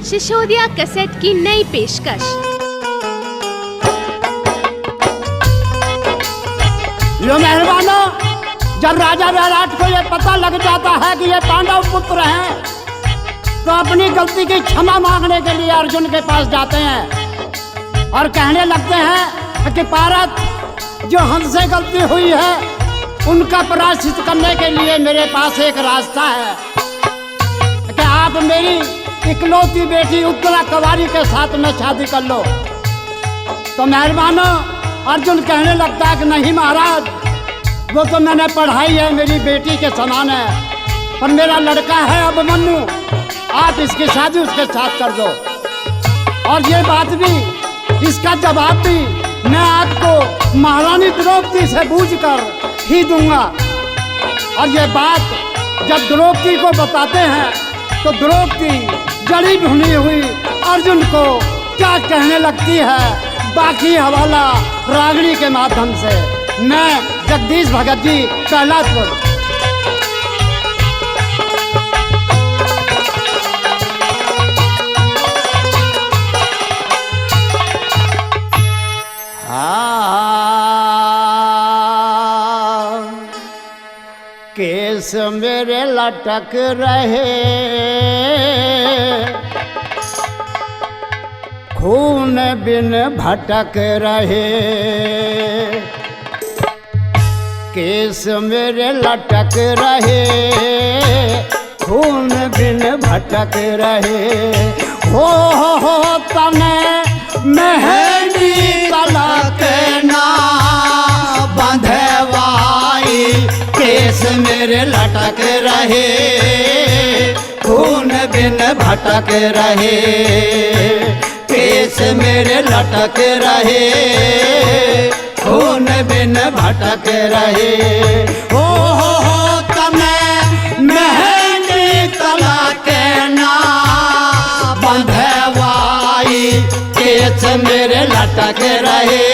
Sisodia cassette की नई पेशकश। लो मेहरबानों, जब राजा विराट को ये पता लग जाता है कि ये पांडव पुत्र हैं, तो अपनी गलती की क्षमा मांगने के लिए अर्जुन के पास जाते हैं और कहने लगते हैं कि पारत, जो हमसे गलती हुई है उनका प्रायश्चित करने के लिए मेरे पास एक रास्ता है कि आप मेरी इकलौती बेटी उत्तरा कुंवारी के साथ में शादी कर लो। तो मेहरबानों, अर्जुन कहने लगता है कि नहीं महाराज, वो तो मैंने पढ़ाई है, मेरी बेटी के समान है, पर मेरा लड़का है अभिमन्यु, आप इसकी शादी उसके साथ कर दो। और ये बात भी, इसका जवाब भी मैं आपको महारानी द्रौपदी से पूछकर ही दूंगा। और ये बात जब द्रौपदी को बताते हैं तो द्रौपदी जड़ी भुनी हुई अर्जुन को क्या कहने लगती है, बाकी हवाला रागनी के माध्यम से। मैं जगदीश भगत जी, कैलाशपुर। केस मेरे लटक रहे, खून बिन भटक रहे, केस मेरे लटक रहे, खून बिन भटक रहे। हो तने मेहंदी तलक ना बंधवाई, केस मेरे लटक रहे, खून बिन भटक रहे, केस मेरे लटक रहे, खून बिन भटक रहे। हो तने मेहंदी तलक ना बंधवाई, केस मेरे लटक रहे,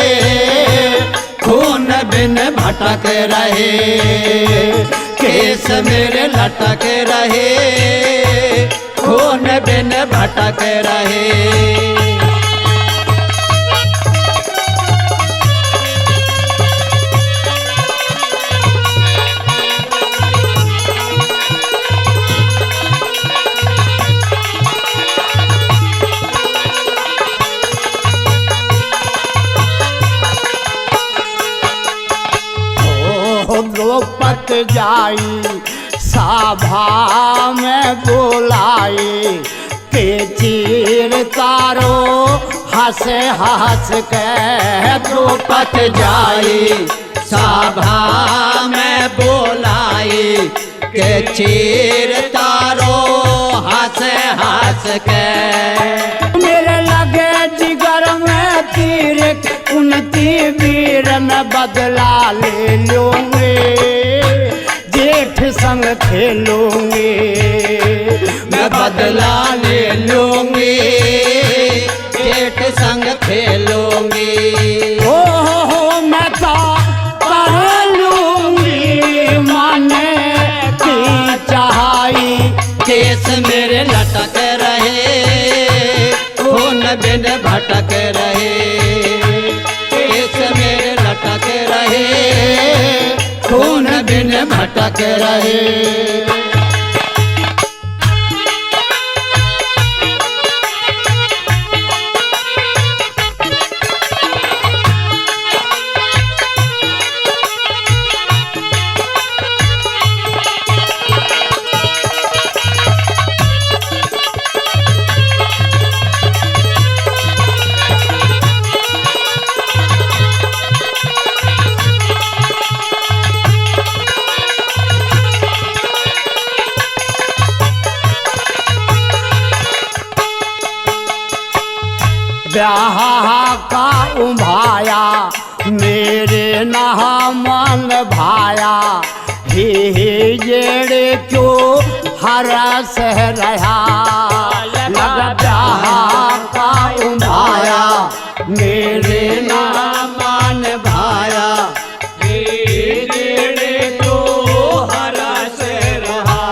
खून बिन भटक रहे, केस मेरे लटक रहे, खून बिन भटक रहे। द्रौपद जाई सभा में बोलाई, के चीर तारो हंस हंस के। द्रौपद जाई सभा में बोलाई, के चीर तारो हंस हंस के। मेरे लगे जिगर में तीर, उनती वीर में बदला ले लूंगे, जेठ संग खेलूंगी, मैं बदला ले लूंगी, जेठ संग खेलूंगी। हो मैं तो कर लूंगी माने की चाहाई, केस मेरे लटक रहे, खून बिन भटक रहे, केस मेरे लटक रहे, खून बिन भटक रहे। ब्याह का उभाया मेरे नहा मन भाया, ही जेड़े क्यों हरस रहा। लगा ब्याह का उभाया मेरे नहा मन भाया, ही जेड़े क्यों हरस रहा।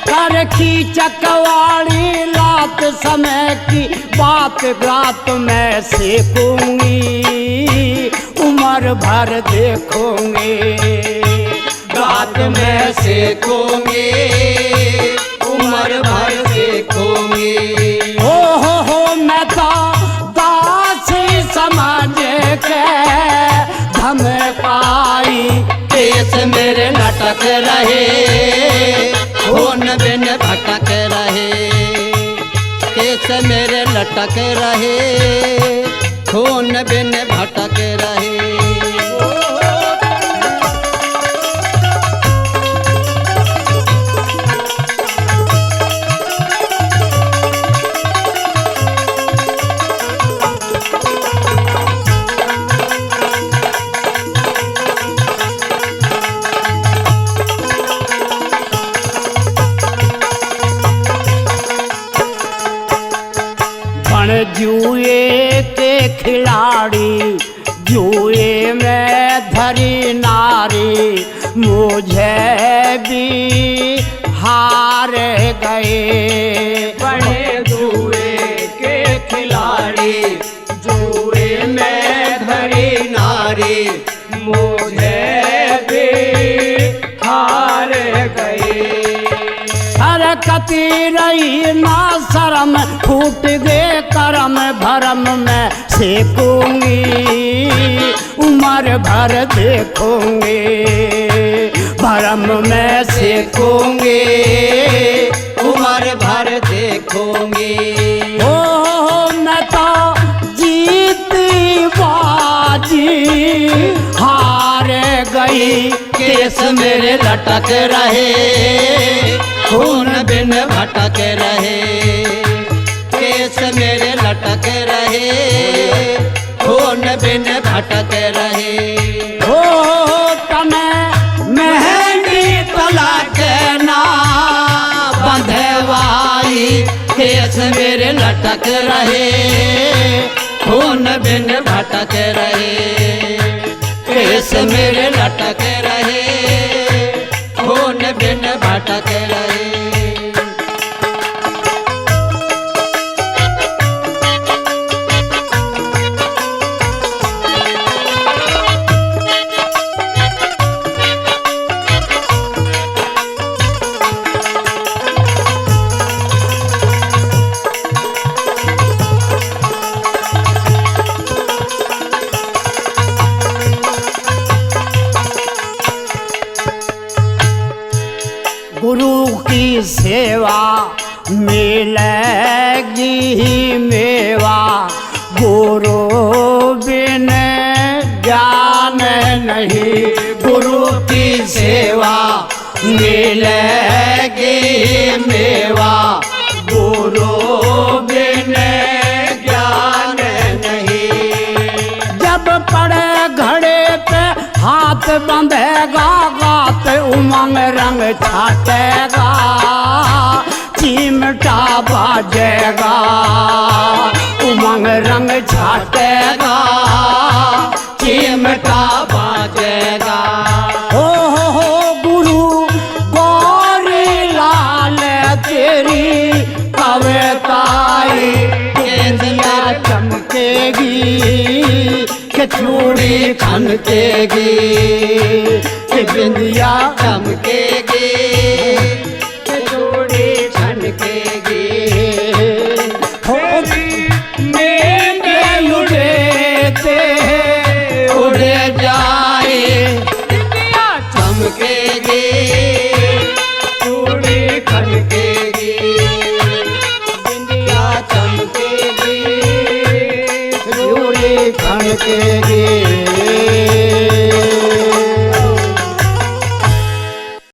कर की चकवाड़ी लात समय की बात रात में सीखूंगी, उम्र भर देखूंगी, रात में सीखूंगी, उम्र भर देखूंगी। हो मैं तो दासी समझ के धमकाई, केस मेरे लटक रहे, खून बिन भटक रहे, केस मेरे लटक रहे, खून बिन भटक रहे। जुए के खिलाड़ी, जुए में धरी नारी, मुझे भी हार गए। बड़े जुए के खिलाड़ी, जुए में धरी नारी, मुझे भी हार गए। हरकती रही ना शर्म, फूट गए करम, भरम में सीखूंगी, उम्र भर देखूंगी, भरम में सीखूंगी, उम्र भर देखूंगी। ओ मैं तो जीती बाजी हार गई, केस मेरे लटक रहे, खून बिन भटक रहे, केस मेरे लटक रहे, खून बिन भटक रहे। हो तने मेहंदी तलाक ना बंधवाई, केस मेरे लटक रहे, खून बिन भटक रहे, केस मेरे लटक रहे, खून बिन भटक रहे। गुरु की सेवा मिलेगी ही मेवा, गुरु बिन ज्ञान नहीं, गुरु की सेवा मिलेगी मेवा, गुरु बिन ज्ञान नहीं। जब पड़े घड़े पे हाथ बंधेगा, गात उमंग रंग छाटेगा, चिमटा बाजेगा, उमंग रंग छाटेगा, चिमटा बाजेगा। हो गुरु गौरी लाल तेरी कविताई, केंद्रिया चमकेगी, के चूड़ी खनकेगी, के बिंदिया चमकेगी, के चूड़ी खनकेगी। मेरे उड़ेते उड़े जाए, चमकेगी, चूड़ी खनकेगी, बिंदिया चमकेगी, चूड़ी खनकेगी।